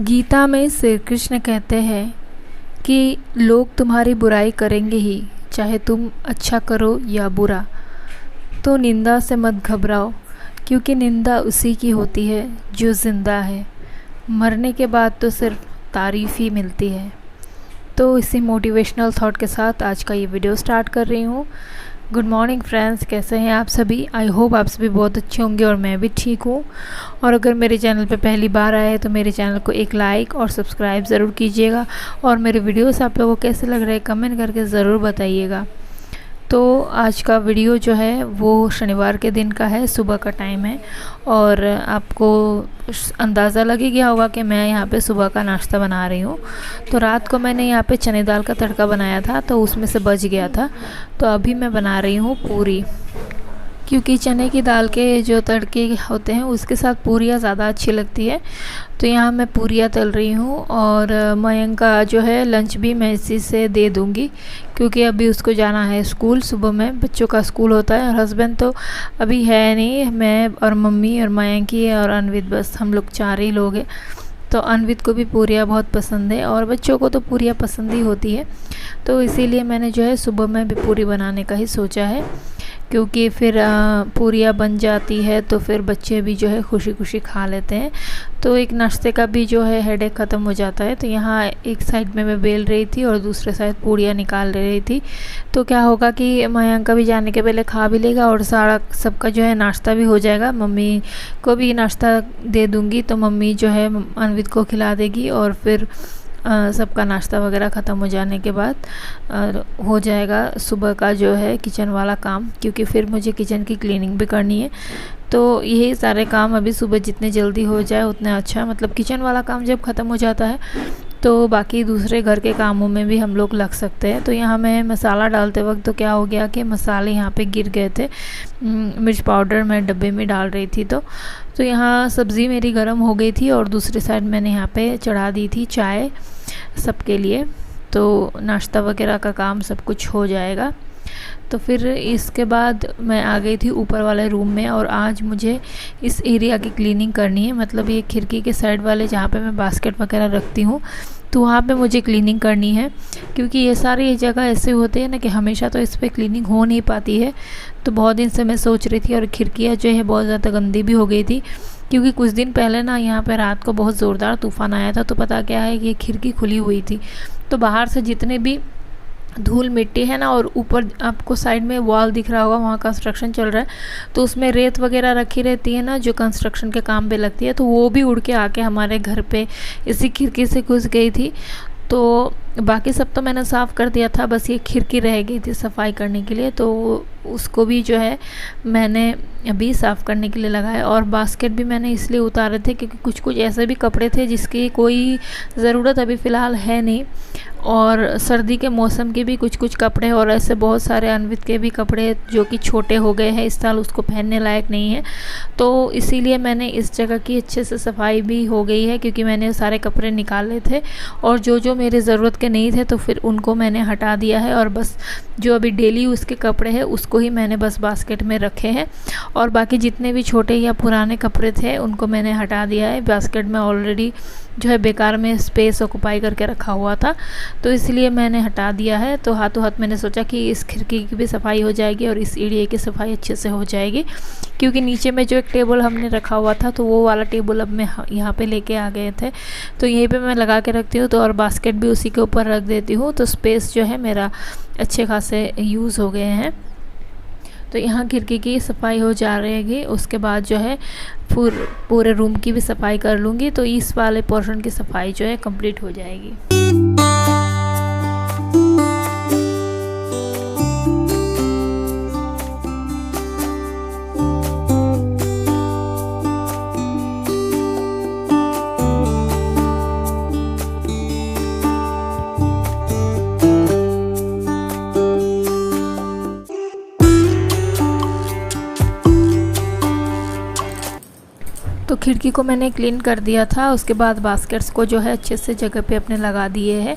गीता में श्री कृष्ण कहते हैं कि लोग तुम्हारी बुराई करेंगे ही, चाहे तुम अच्छा करो या बुरा। तो निंदा से मत घबराओ, क्योंकि निंदा उसी की होती है जो ज़िंदा है। मरने के बाद तो सिर्फ तारीफ़ ही मिलती है। तो इसी मोटिवेशनल थॉट के साथ आज का ये वीडियो स्टार्ट कर रही हूँ। गुड मॉर्निंग फ्रेंड्स, कैसे हैं आप सभी। आई होप आप सभी बहुत अच्छे होंगे और मैं भी ठीक हूँ। और अगर मेरे चैनल पे पहली बार आए तो मेरे चैनल को एक लाइक और सब्सक्राइब ज़रूर कीजिएगा। और मेरे वीडियोस आप लोगों को कैसे लग रहे हैं कमेंट करके ज़रूर बताइएगा। तो आज का वीडियो जो है वो शनिवार के दिन का है, सुबह का टाइम है। और आपको अंदाज़ा लग ही गया होगा कि मैं यहाँ पे सुबह का नाश्ता बना रही हूँ। तो रात को मैंने यहाँ पे चने दाल का तड़का बनाया था, तो उसमें से बच गया था। तो अभी मैं बना रही हूँ पूरी, क्योंकि चने की दाल के जो तड़के होते हैं उसके साथ पूरियाँ ज़्यादा अच्छी लगती है। तो यहाँ मैं पूरियाँ तल रही हूँ। और मयंक का जो है लंच भी मैं इसी से दे दूँगी, क्योंकि अभी उसको जाना है स्कूल। सुबह में बच्चों का स्कूल होता है और हस्बैंड तो अभी है नहीं, मैं और मम्मी और मयंक ही और अनवित, बस हम लोग 4 ही लोग हैं। तो अनवित को भी पूरियाँ बहुत पसंद है और बच्चों को तो पूरियाँ पसंद ही होती है। तो इसीलिए मैंने जो है सुबह में भी पूरी बनाने का ही सोचा है, क्योंकि फिर पूरियाँ बन जाती है तो फिर बच्चे भी जो है खुशी खुशी खा लेते हैं। तो एक नाश्ते का भी जो है हेडेक ख़त्म हो जाता है। तो यहाँ एक साइड में मैं बेल रही थी और दूसरे साइड पूरियाँ निकाल रही थी। तो क्या होगा कि मयंक का भी जाने के पहले खा भी लेगा और सारा सबका जो है नाश्ता भी हो जाएगा। मम्मी को भी नाश्ता दे दूँगी, तो मम्मी जो है अनवित को खिला देगी और फिर सबका नाश्ता वगैरह ख़त्म हो जाने के बाद हो जाएगा सुबह का जो है किचन वाला काम, क्योंकि फिर मुझे किचन की क्लीनिंग भी करनी है। तो यही सारे काम अभी सुबह जितने जल्दी हो जाए उतना अच्छा। मतलब किचन वाला काम जब ख़त्म हो जाता है तो बाकी दूसरे घर के कामों में भी हम लोग लग सकते हैं। तो यहाँ मैं मसाला डालते वक्त तो क्या हो गया कि मसाले यहाँ पे गिर गए थे। मिर्च पाउडर मैं डब्बे में डाल रही थी। तो यहाँ सब्ज़ी मेरी गर्म हो गई थी और दूसरी साइड मैंने यहाँ पे चढ़ा दी थी चाय सबके लिए। तो नाश्ता वगैरह का काम सब कुछ हो जाएगा। तो फिर इसके बाद मैं आ गई थी ऊपर वाले रूम में और आज मुझे इस एरिया की क्लीनिंग करनी है। मतलब ये खिड़की के साइड वाले जहाँ पे मैं बास्केट वगैरह रखती हूँ, तो वहाँ पे मुझे क्लीनिंग करनी है। क्योंकि ये सारी जगह ऐसे होते हैं ना कि हमेशा तो इस पर क्लीनिंग हो नहीं पाती है। तो बहुत दिन से मैं सोच रही थी। और खिड़कियाँ जो है बहुत ज़्यादा गंदी भी हो गई थी, क्योंकि कुछ दिन पहले ना यहाँ पे रात को बहुत ज़ोरदार तूफ़ान आया था। तो पता क्या है कि ये खिड़की खुली हुई थी, तो बाहर से जितने भी धूल मिट्टी है ना, और ऊपर आपको साइड में वॉल दिख रहा होगा, वहाँ कंस्ट्रक्शन चल रहा है, तो उसमें रेत वगैरह रखी रहती है ना जो कंस्ट्रक्शन के काम पे लगती है, तो वो भी उड़ के आके हमारे घर पे इसी खिड़की से घुस गई थी। तो बाकी सब तो मैंने साफ़ कर दिया था, बस ये खिड़की रह गई थी सफाई करने के लिए। तो उसको भी जो है मैंने अभी साफ़ करने के लिए लगाया। और बास्केट भी मैंने इसलिए उतारे थे क्योंकि कुछ कुछ ऐसे भी कपड़े थे जिसकी कोई ज़रूरत अभी फ़िलहाल है नहीं, और सर्दी के मौसम के भी कुछ कुछ कपड़े, और ऐसे बहुत सारे अनवित के भी कपड़े जो कि छोटे हो गए हैं, इस साल उसको पहनने लायक नहीं है। तो इसीलिए मैंने इस जगह की अच्छे से सफाई भी हो गई है, क्योंकि मैंने सारे कपड़े निकाले थे और जो जो मेरे ज़रूरत के नहीं थे तो फिर उनको मैंने हटा दिया है। और बस जो अभी डेली उसके कपड़े हैं उसको ही मैंने बस बास्केट में रखे हैं, और बाकी जितने भी छोटे या पुराने कपड़े थे उनको मैंने हटा दिया है। बास्केट में ऑलरेडी जो है बेकार में स्पेस ऑक्यूपाई करके रखा हुआ था, तो इसलिए मैंने हटा दिया है। तो हाथों हाथ मैंने सोचा कि इस खिड़की की भी सफाई हो जाएगी और इस एरिया की सफाई अच्छे से हो जाएगी, क्योंकि नीचे में जो एक टेबल हमने रखा हुआ था तो वो वाला टेबल अब मैं यहाँ पे लेके आ गए थे, तो यहीं पे मैं लगा के रखती हूँ। तो और बास्केट भी उसी के ऊपर रख देती हूँ, तो स्पेस जो है मेरा अच्छे खासे यूज़ हो गए हैं। तो यहाँ खिड़की की सफाई हो जा रहेगी, उसके बाद जो है पूरे रूम की भी सफाई कर लूँगी। तो इस वाले पोर्शन की सफाई जो है कंप्लीट हो जाएगी। तो खिड़की को मैंने क्लीन कर दिया था, उसके बाद बास्केट्स को जो है अच्छे से जगह पे अपने लगा दिए हैं।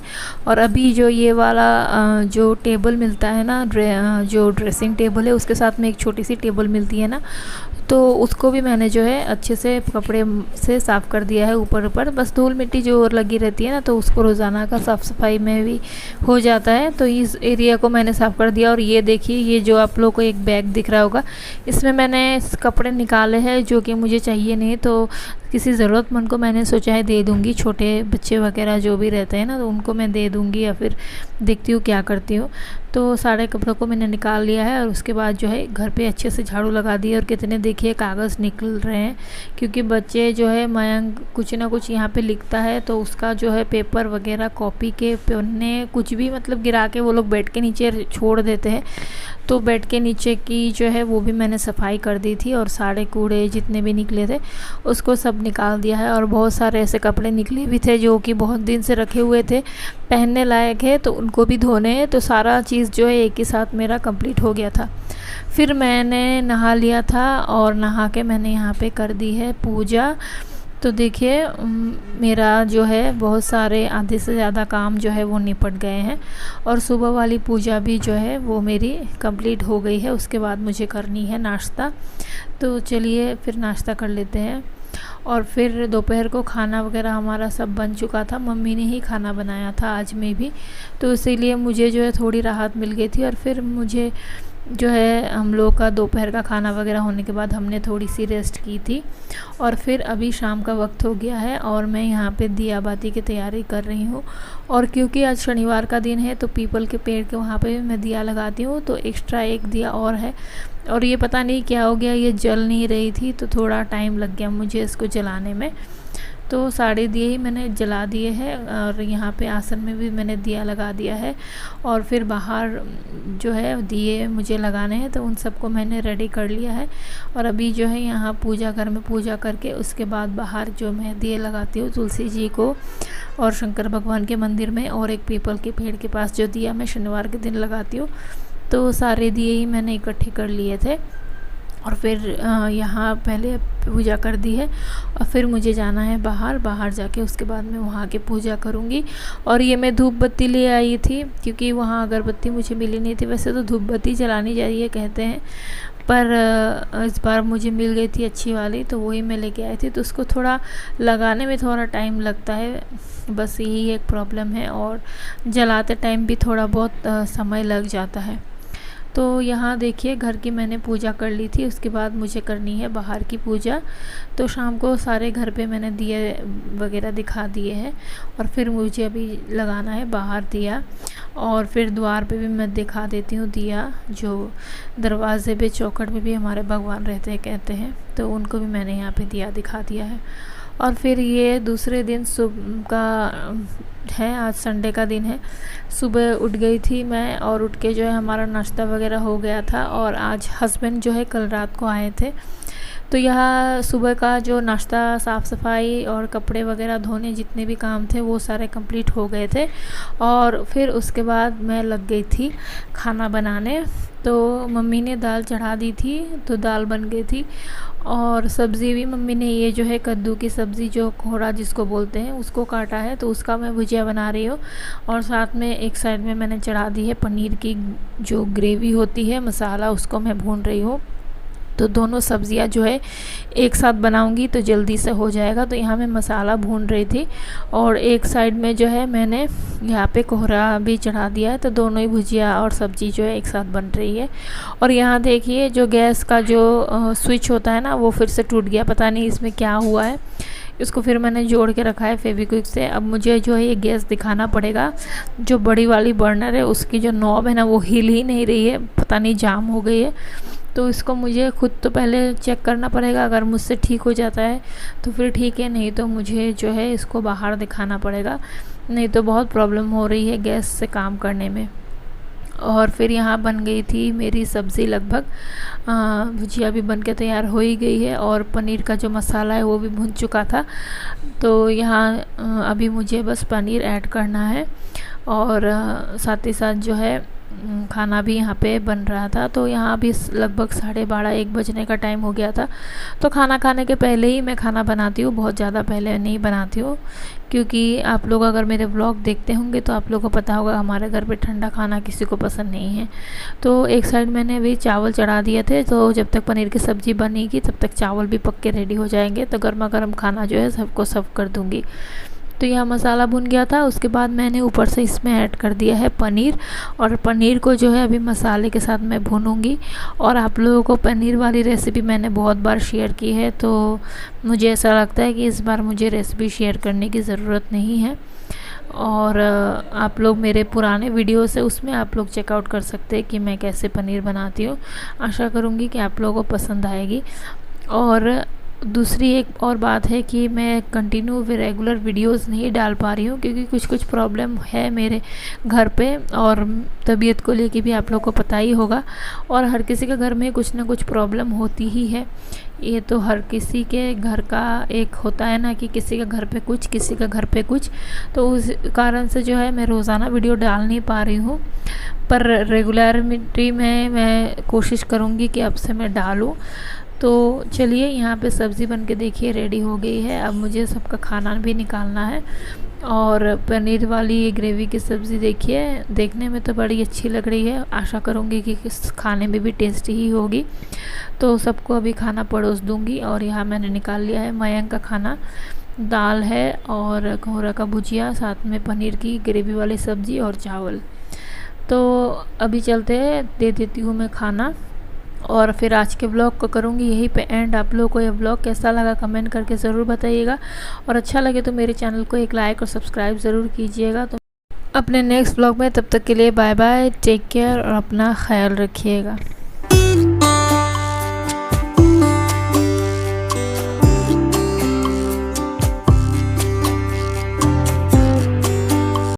और अभी जो ये वाला जो टेबल मिलता है ना, जो ड्रेसिंग टेबल है उसके साथ में एक छोटी सी टेबल मिलती है ना, तो तो उसको भी मैंने जो है अच्छे से कपड़े से साफ़ कर दिया है ऊपर ऊपर। बस धूल मिट्टी जो और लगी रहती है ना, तो उसको रोज़ाना का साफ़ सफाई में भी हो जाता है। तो इस एरिया को मैंने साफ़ कर दिया। और ये देखिए, ये जो आप लोग को एक बैग दिख रहा होगा, इसमें मैंने कपड़े निकाले हैं जो कि मुझे चाहिए नहीं, तो किसी ज़रूरतमंद को मैंने सोचा है दे दूँगी। छोटे बच्चे वगैरह जो भी रहते हैं ना, तो उनको मैं दे दूँगी या फिर देखती हूँ क्या करती हूँ। तो सारे कपड़ों को मैंने निकाल लिया है और उसके बाद जो है घर पे अच्छे से झाड़ू लगा दी। और कितने देखिए कागज़ निकल रहे हैं, क्योंकि बच्चे जो है मयंक कुछ ना कुछ यहाँ पे लिखता है, तो उसका जो है पेपर वगैरह, कॉपी के पन्ने कुछ भी मतलब गिरा के वो लोग बेड के नीचे छोड़ देते हैं। तो बेड के नीचे की जो है वो भी मैंने सफाई कर दी थी, और सारे कूड़े जितने भी निकले थे उसको सब निकाल दिया है। और बहुत सारे ऐसे कपड़े निकले भी थे जो कि बहुत दिन से रखे हुए थे, पहनने लायक है, तो उनको भी धोने हैं। तो सारा चीज़ जो है एक ही साथ मेरा कंप्लीट हो गया था। फिर मैंने नहा लिया था और नहा के मैंने यहाँ पे कर दी है पूजा। तो देखिए मेरा जो है बहुत सारे आधे से ज़्यादा काम जो है वो निपट गए हैं, और सुबह वाली पूजा भी जो है वो मेरी कंप्लीट हो गई है। उसके बाद मुझे करनी है नाश्ता। तो चलिए फिर नाश्ता कर लेते हैं। और फिर दोपहर को खाना वगैरह हमारा सब बन चुका था, मम्मी ने ही खाना बनाया था आज में भी, तो इसीलिए मुझे जो है थोड़ी राहत मिल गई थी। और फिर मुझे जो है हम लोग का दोपहर का खाना वगैरह होने के बाद हमने थोड़ी सी रेस्ट की थी। और फिर अभी शाम का वक्त हो गया है और मैं यहाँ पे दिया बाती की तैयारी कर रही हूँ। और क्योंकि आज शनिवार का दिन है, तो पीपल के पेड़ के वहाँ पे भी मैं दिया लगाती हूँ। तो एक्स्ट्रा एक दिया और है, और ये पता नहीं क्या हो गया, ये जल नहीं रही थी, तो थोड़ा टाइम लग गया मुझे इसको जलाने में। तो सारे दिए ही मैंने जला दिए हैं, और यहाँ पे आसन में भी मैंने दिया लगा दिया है। और फिर बाहर जो है दिए मुझे लगाने हैं, तो उन सबको मैंने रेडी कर लिया है। और अभी जो है यहाँ पूजा घर में पूजा करके उसके बाद बाहर जो मैं दिए लगाती हूँ तुलसी जी को और शंकर भगवान के मंदिर में, और एक पीपल के पेड़ के पास जो दिया मैं शनिवार के दिन लगाती हूँ। तो सारे दिए ही मैंने इकट्ठे कर लिए थे। और फिर यहाँ पहले पूजा कर दी है, और फिर मुझे जाना है बाहर जाके उसके बाद मैं वहाँ की पूजा करूँगी। और ये मैं धूप बत्ती ले आई थी, क्योंकि वहाँ अगरबत्ती मुझे मिली नहीं थी। वैसे तो धूप बत्ती जलानी चाहिए कहते हैं, पर इस बार मुझे मिल गई थी अच्छी वाली, तो वही मैं लेके आई थी। तो उसको थोड़ा लगाने में थोड़ा टाइम लगता है, बस यही एक प्रॉब्लम है, और जलाते टाइम भी थोड़ा बहुत समय लग जाता है। तो यहाँ देखिए घर की मैंने पूजा कर ली थी, उसके बाद मुझे करनी है बाहर की पूजा। तो शाम को सारे घर पे मैंने दिए वगैरह दिखा दिए हैं, और फिर मुझे अभी लगाना है बाहर दिया। और फिर द्वार पे भी मैं दिखा देती हूँ दिया, जो दरवाजे पे चौखट में भी हमारे भगवान रहते हैं कहते हैं, तो उनको भी मैंने यहाँ पे दिया दिखा दिया है। और फिर ये दूसरे दिन सुबह का है, आज संडे का दिन है। सुबह उठ गई थी मैं, और उठ के जो है हमारा नाश्ता वगैरह हो गया था। और आज हस्बैंड जो है कल रात को आए थे, तो यह सुबह का जो नाश्ता, साफ़ सफाई और कपड़े वगैरह धोने जितने भी काम थे वो सारे कंप्लीट हो गए थे। और फिर उसके बाद मैं लग गई थी खाना बनाने। तो मम्मी ने दाल चढ़ा दी थी, तो दाल बन गई थी। और सब्ज़ी भी मम्मी ने ये जो है कद्दू की सब्ज़ी, जो कोहड़ा जिसको बोलते हैं, उसको काटा है, तो उसका मैं भुजिया बना रही हूँ। और साथ में एक साइड में मैंने चढ़ा दी है पनीर की जो ग्रेवी होती है, मसाला, उसको मैं भून रही हूँ। तो दोनों सब्ज़ियाँ जो है एक साथ बनाऊंगी तो जल्दी से हो जाएगा। तो यहाँ मैं मसाला भून रही थी, और एक साइड में जो है मैंने यहाँ पे कोहरा भी चढ़ा दिया है। तो दोनों ही भुजिया और सब्ज़ी जो है एक साथ बन रही है। और यहाँ देखिए जो गैस का जो स्विच होता है ना, वो फिर से टूट गया, पता नहीं इसमें क्या हुआ है। इसको फिर मैंने जोड़ के रखा है फेविक्विक से। अब मुझे जो है ये गैस दिखाना पड़ेगा। जो बड़ी वाली बर्नर है उसकी जो नॉब है ना, वो हिल ही नहीं रही है, पता नहीं जाम हो गई है। तो इसको मुझे खुद तो पहले चेक करना पड़ेगा, अगर मुझसे ठीक हो जाता है तो फिर ठीक है, नहीं तो मुझे जो है इसको बाहर दिखाना पड़ेगा, नहीं तो बहुत प्रॉब्लम हो रही है गैस से काम करने में। और फिर यहाँ बन गई थी मेरी सब्ज़ी, लगभग भुजिया भी बन के तैयार हो ही गई है, और पनीर का जो मसाला है वो भी भुन चुका था। तो यहाँ अभी मुझे बस पनीर ऐड करना है, और साथ ही साथ जो है खाना भी यहाँ पे बन रहा था। तो यहाँ भी लगभग 12:30-1 बजने का टाइम हो गया था। तो खाना खाने के पहले ही मैं खाना बनाती हूँ, बहुत ज़्यादा पहले नहीं बनाती हूँ, क्योंकि आप लोग अगर मेरे व्लॉग देखते होंगे तो आप लोगों को पता होगा हमारे घर पे ठंडा खाना किसी को पसंद नहीं है। तो एक साइड मैंने अभी चावल चढ़ा दिए थे, तो जब तक पनीर की सब्ज़ी बनेगी तब तक चावल भी पक के रेडी हो जाएंगे, तो गर्मा गर्म खाना जो है सबको सर्व कर दूँगी। तो यह मसाला भुन गया था, उसके बाद मैंने ऊपर से इसमें ऐड कर दिया है पनीर, और पनीर को जो है अभी मसाले के साथ मैं भूनूंगी। और आप लोगों को पनीर वाली रेसिपी मैंने बहुत बार शेयर की है, तो मुझे ऐसा लगता है कि इस बार मुझे रेसिपी शेयर करने की ज़रूरत नहीं है। और आप लोग मेरे पुराने वीडियोस है उसमें आप लोग चेकआउट कर सकते हैं कि मैं कैसे पनीर बनाती हूँ। आशा करूँगी कि आप लोगों को पसंद आएगी। और दूसरी एक और बात है कि मैं कंटिन्यू रेगुलर वीडियोस नहीं डाल पा रही हूँ, क्योंकि कुछ प्रॉब्लम है मेरे घर पे, और तबीयत को लेके भी आप लोगों को पता ही होगा। और हर किसी के घर में कुछ ना कुछ प्रॉब्लम होती ही है, ये तो हर किसी के घर का एक होता है ना, कि किसी के घर पे कुछ, किसी के घर पे कुछ। तो उस कारण से जो है मैं रोज़ाना वीडियो डाल नहीं पा रही हूँ, पर रेगुलरिटी में मैं कोशिश करूँगी कि अब से मैं डालूँ। तो चलिए, यहाँ पे सब्ज़ी बन के देखिए रेडी हो गई है। अब मुझे सबका खाना भी निकालना है। और पनीर वाली ये ग्रेवी की सब्ज़ी देखिए, देखने में तो बड़ी अच्छी लग रही है, आशा करूँगी कि खाने में भी टेस्टी ही होगी। तो सबको अभी खाना परोस दूँगी। और यहाँ मैंने निकाल लिया है मयंक का खाना, दाल है और कोहरा का भुजिया, साथ में पनीर की ग्रेवी वाली सब्ज़ी और चावल। तो अभी चलते हैं, दे देती हूँ मैं खाना, और फिर आज के ब्लॉग को करूँगी यहीं पे एंड। आप लोगों को ये ब्लॉग कैसा लगा कमेंट करके ज़रूर बताइएगा, और अच्छा लगे तो मेरे चैनल को एक लाइक और सब्सक्राइब ज़रूर कीजिएगा। तो अपने नेक्स्ट ब्लॉग में, तब तक के लिए बाय बाय, टेक केयर और अपना ख्याल रखिएगा।